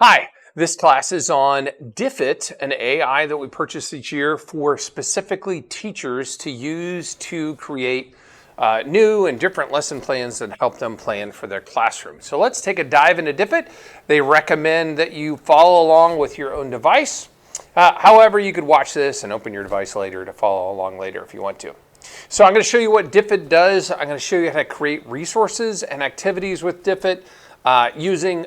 Hi, this class is on Diffit, an AI that we purchase each year for specifically teachers to use to create new and different lesson plans that help them plan for their classroom. So let's take a dive into Diffit. They recommend that you follow along with your own device. However, you could watch this and open your device later to follow along later if you want to. So I'm going to show you what Diffit does. I'm going to show you how to create resources and activities with Diffit using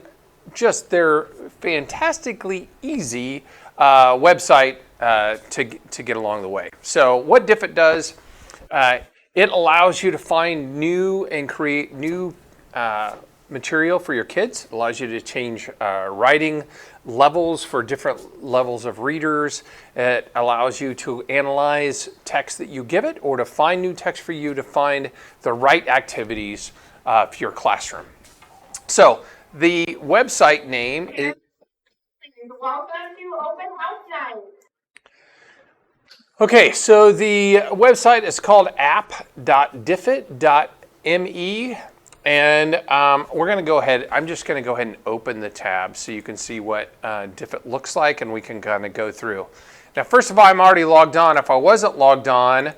just their fantastically easy website to get along the way. So what Diffit does, it allows you to find new and create new material for your kids. It allows you to change writing levels for different levels of readers. It allows you to analyze text that you give it or to find new text for you to find the right activities for your classroom. So the website name is Welcome to Open House Night. Okay, so the website is called app.diffit.me, and we're going to go ahead. I'm just going to go ahead and open the tab so you can see what Diffit looks like, and we can kind of go through. Now, first of all, I'm already logged on. If I wasn't logged on,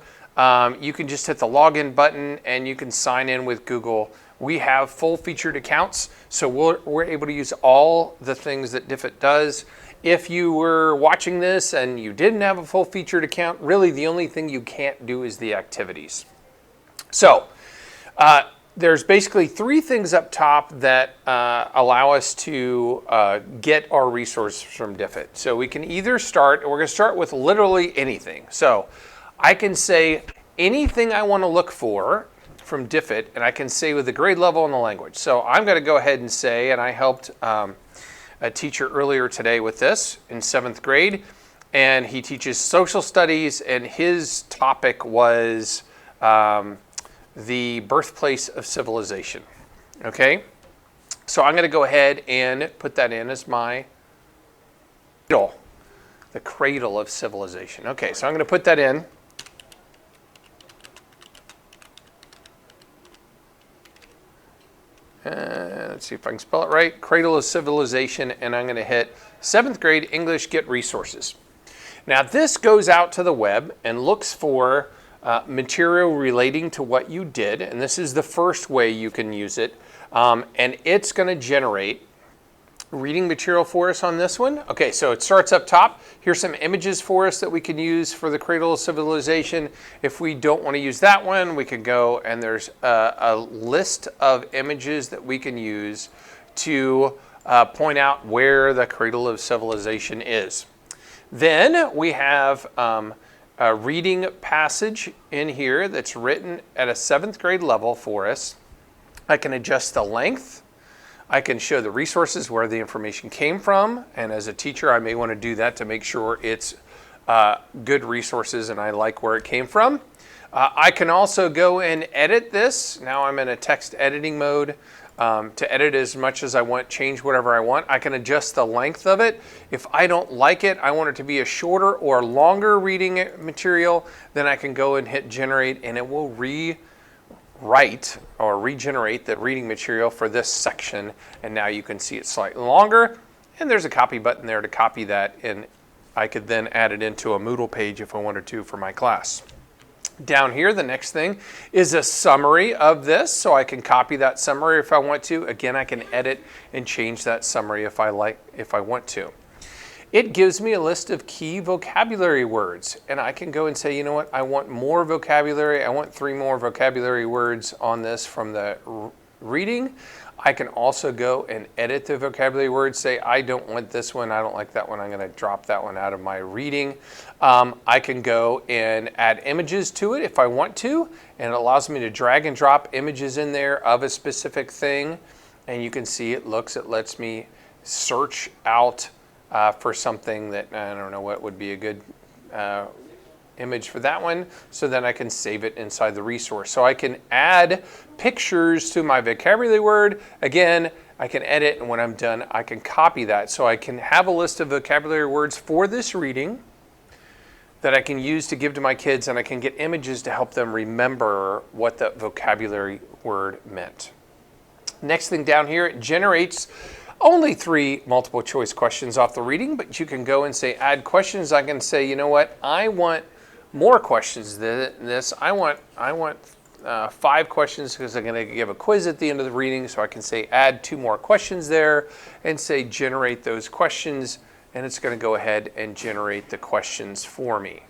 you can just hit the login button and you can sign in with Google. We have full featured accounts, so we're able to use all the things that Diffit does. If you were watching this and you didn't have a full featured account, really the only thing you can't do is the activities. So there's basically three things up top that allow us to get our resources from Diffit. So we can either start, we're going to start with literally anything. So I can say anything I want to look for from Diffit, and I can say with the grade level and the language. So I'm going to go ahead and say, and I helped a teacher earlier today with this in 7th grade, and he teaches social studies, and his topic was the birthplace of civilization. Okay, so I'm going to go ahead and put that in as my cradle, the cradle of civilization. Okay, so I'm going to put that in. Let's see if I can spell it right. Cradle of Civilization, and I'm going to hit 7th grade English Get Resources. Now this goes out to the web and looks for material relating to what you did, and this is the first way you can use it. And it's going to generate reading material for us on this one. Okay, so it starts up top. Here's some images for us that we can use for the Cradle of Civilization. If we don't want to use that one, we can go and there's a list of images that we can use to point out where the Cradle of Civilization is. Then we have a reading passage in here that's written at a 7th grade level for us. I can adjust the length. I can show the resources where the information came from, and as a teacher I may want to do that to make sure it's good resources and I like where it came from. I can also go and edit this. Now I'm in a text editing mode to edit as much as I want, change whatever I want. I can adjust the length of it. If I don't like it, I want it to be a shorter or longer reading material, then I can go and hit generate and it will rewrite or regenerate the reading material for this section, and now you can see it slightly longer, and there's a copy button there to copy that, and I could then add it into a Moodle page if I wanted to for my class. Down here, the next thing is a summary of this, so I can copy that summary if I want to. Again, I can edit and change that summary if I want to. It gives me a list of key vocabulary words, and I can go and say, you know what, I want more vocabulary. I want 3 more vocabulary words on this from the reading. I can also go and edit the vocabulary words, say I don't want this one, I don't like that one, I'm going to drop that one out of my reading. I can go and add images to it if I want to, and it allows me to drag and drop images in there of a specific thing, and you can see it lets me search out for something that, I don't know what would be a good image for that one, so then I can save it inside the resource. So I can add pictures to my vocabulary word. Again, I can edit, and when I'm done, I can copy that. So I can have a list of vocabulary words for this reading that I can use to give to my kids, and I can get images to help them remember what that vocabulary word meant. Next thing down here, it generates only 3 multiple choice questions off the reading, but you can go and say add questions. I can say, you know what, I want more questions than this. I want 5 questions because I'm going to give a quiz at the end of the reading, so I can say add 2 more questions there and say generate those questions, and it's going to go ahead and generate the questions for me.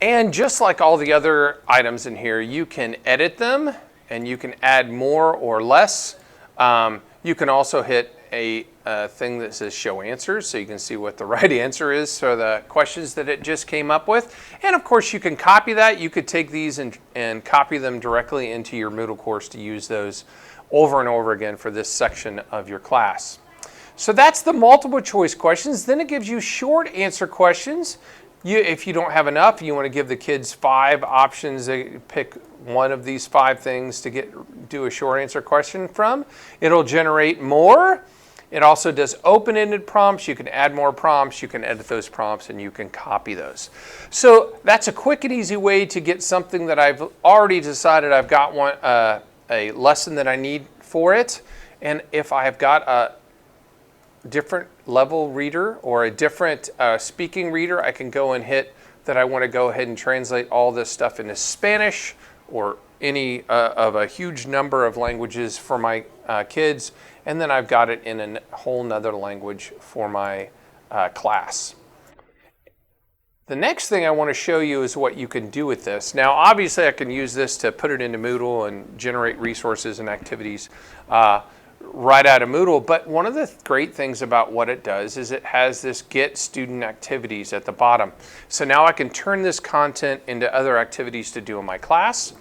And just like all the other items in here, you can edit them and you can add more or less. You can also hit a thing that says show answers, so you can see what the right answer is for the questions that it just came up with. And of course you can copy that. You could take these and copy them directly into your Moodle course to use those over and over again for this section of your class. So that's the multiple choice questions. Then it gives you short answer questions. If you don't have enough, you want to give the kids 5 options. They pick one of these 5 things to do a short answer question from. It'll generate more. It also does open-ended prompts. You can add more prompts. You can edit those prompts, and you can copy those. So that's a quick and easy way to get something that I've already decided I've got a lesson that I need for it. And if I've got a different level reader or a different speaking reader, I can go and hit that I want to go ahead and translate all this stuff into Spanish or any of a huge number of languages for my kids, and then I've got it in a whole nother language for my class. The next thing I want to show you is what you can do with this. Now obviously I can use this to put it into Moodle and generate resources and activities right out of Moodle, but one of the great things about what it does is it has this get student activities at the bottom. So now I can turn this content into other activities to do in my class.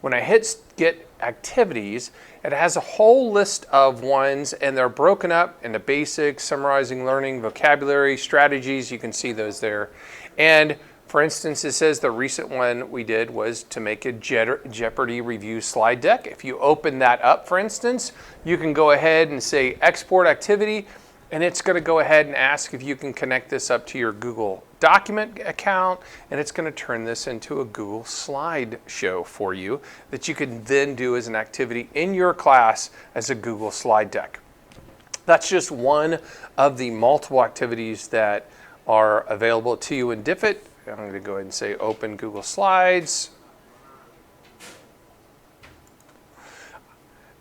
When I hit get activities, it has a whole list of ones, and they're broken up into basics, summarizing learning, vocabulary, strategies. You can see those there. And for instance, it says the recent one we did was to make a Jeopardy review slide deck. If you open that up, for instance, you can go ahead and say export activity, and it's going to go ahead and ask if you can connect this up to your Google document account, and it's going to turn this into a Google slideshow for you that you can then do as an activity in your class as a Google slide deck. That's just one of the multiple activities that are available to you in Diffit. I'm going to go ahead and say open Google Slides.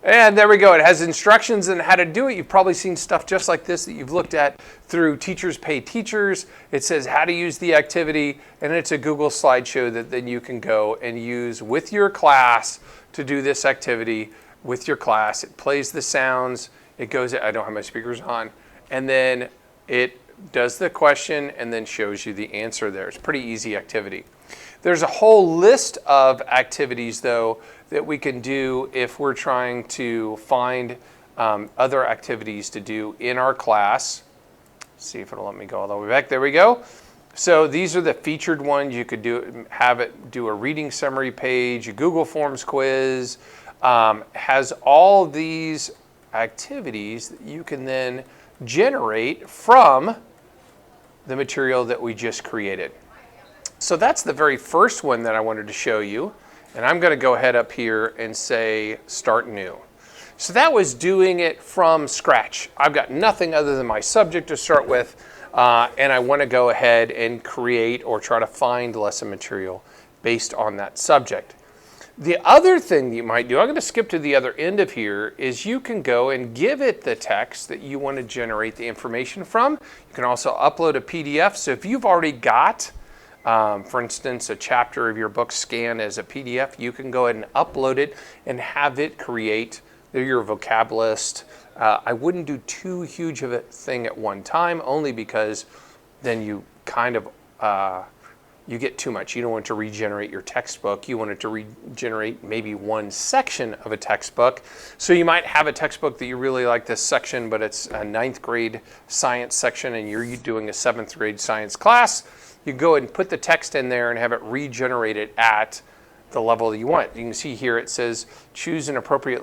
And there we go. It has instructions on how to do it. You've probably seen stuff just like this that you've looked at through Teachers Pay Teachers. It says how to use the activity, and it's a Google slideshow that then you can go and use with your class to do this activity with your class. It plays the sounds. It goes, I don't have my speakers on, and then it does the question and then shows you the answer there. It's a pretty easy activity. There's a whole list of activities, though, that we can do if we're trying to find other activities to do in our class. Let's see if it'll let me go all the way back. There we go. So these are the featured ones. You could have it do a reading summary page, a Google Forms quiz, has all these activities that you can then generate from the material that we just created. So that's the very first one that I wanted to show you. And I'm going to go ahead up here and say start new. So that was doing it from scratch. I've got nothing other than my subject to start with, and I want to go ahead and create or try to find lesson material based on that subject. The other thing you might do, I'm going to skip to the other end of here, is you can go and give it the text that you want to generate the information from. You can also upload a PDF. So if you've already got, for instance, a chapter of your book scanned as a PDF, you can go ahead and upload it and have it create your vocab list. I wouldn't do too huge of a thing at one time, only because then you kind of you get too much. You don't want to regenerate your textbook. You want it to regenerate maybe one section of a textbook. So you might have a textbook that you really like this section, but it's a 9th grade science section and you're doing a 7th grade science class. You go ahead and put the text in there and have it regenerated at the level that you want. You can see here it says choose an appropriate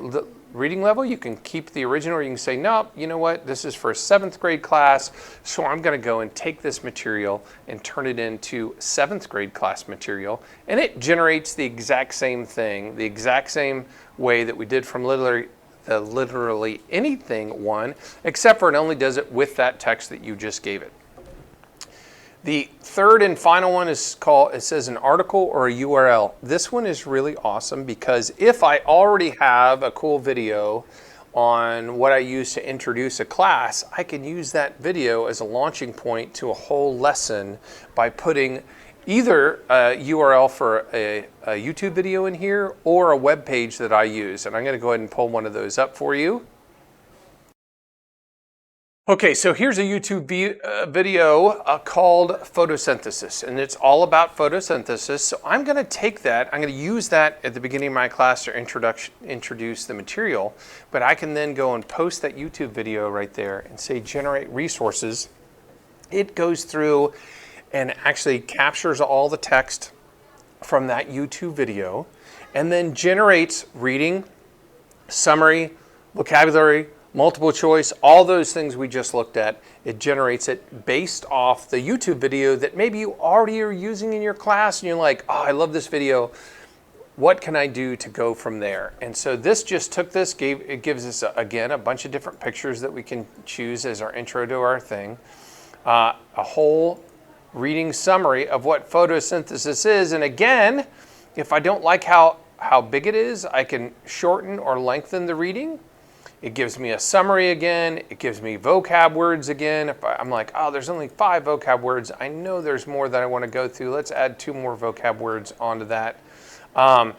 reading level. You can keep the original, or you can say, no, you know what, this is for a 7th grade class, so I'm going to go and take this material and turn it into 7th grade class material, and it generates the exact same thing, the exact same way that we did from literally the literally anything one, except for it only does it with that text that you just gave it. The third and final one is called, it says an article or a URL. This one is really awesome because if I already have a cool video on what I use to introduce a class, I can use that video as a launching point to a whole lesson by putting either a URL for a YouTube video in here or a web page that I use. And I'm going to go ahead and pull one of those up for you. Okay, so here's a YouTube video called photosynthesis, and it's all about photosynthesis. So I'm going to take that, I'm going to use that at the beginning of my class to introduce the material, but I can then go and post that YouTube video right there and say generate resources. It goes through and actually captures all the text from that YouTube video and then generates reading, summary, vocabulary, multiple choice, all those things we just looked at. It generates it based off the YouTube video that maybe you already are using in your class and you're like, oh, I love this video. What can I do to go from there? And so this just took this, it gives us, again, a bunch of different pictures that we can choose as our intro to our thing. A whole reading summary of what photosynthesis is. And again, if I don't like how big it is, I can shorten or lengthen the reading. It gives me a summary again. It gives me vocab words again. If I'm like, oh, there's only 5 vocab words. I know there's more that I want to go through. Let's add 2 more vocab words onto that. And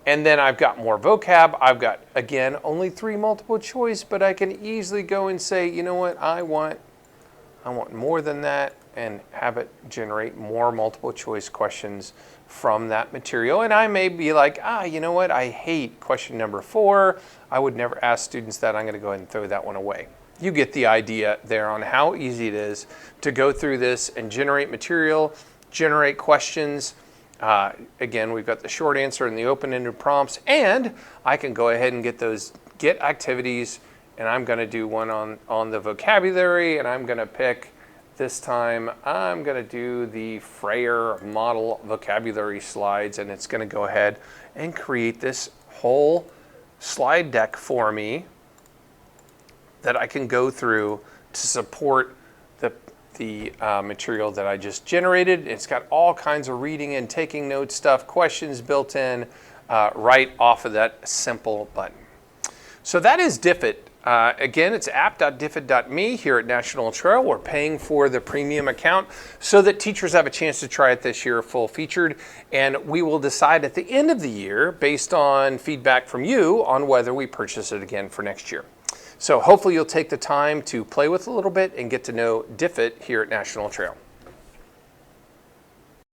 then I've got more vocab. I've got, again, only 3 multiple choice, but I can easily go and say, you know what, I want more than that, and have it generate more multiple choice questions from that material. And I may be like, you know what, I hate question number 4. I would never ask students that. I'm going to go ahead and throw that one away. You get the idea there on how easy it is to go through this and generate material, generate questions. Again, we've got the short answer and the open-ended prompts, and I can go ahead and get those get activities, and I'm going to do one on the vocabulary, and I'm going to pick, this time I'm going to do the Freyer model vocabulary slides, and it's going to go ahead and create this whole slide deck for me that I can go through to support the material that I just generated. It's got all kinds of reading and taking notes stuff, questions built in right off of that simple button. So that is Diffit. Again, it's app.diffit.me here at National Trail. We're paying for the premium account so that teachers have a chance to try it this year full featured, and we will decide at the end of the year based on feedback from you on whether we purchase it again for next year. So hopefully you'll take the time to play with a little bit and get to know Diffit here at National Trail.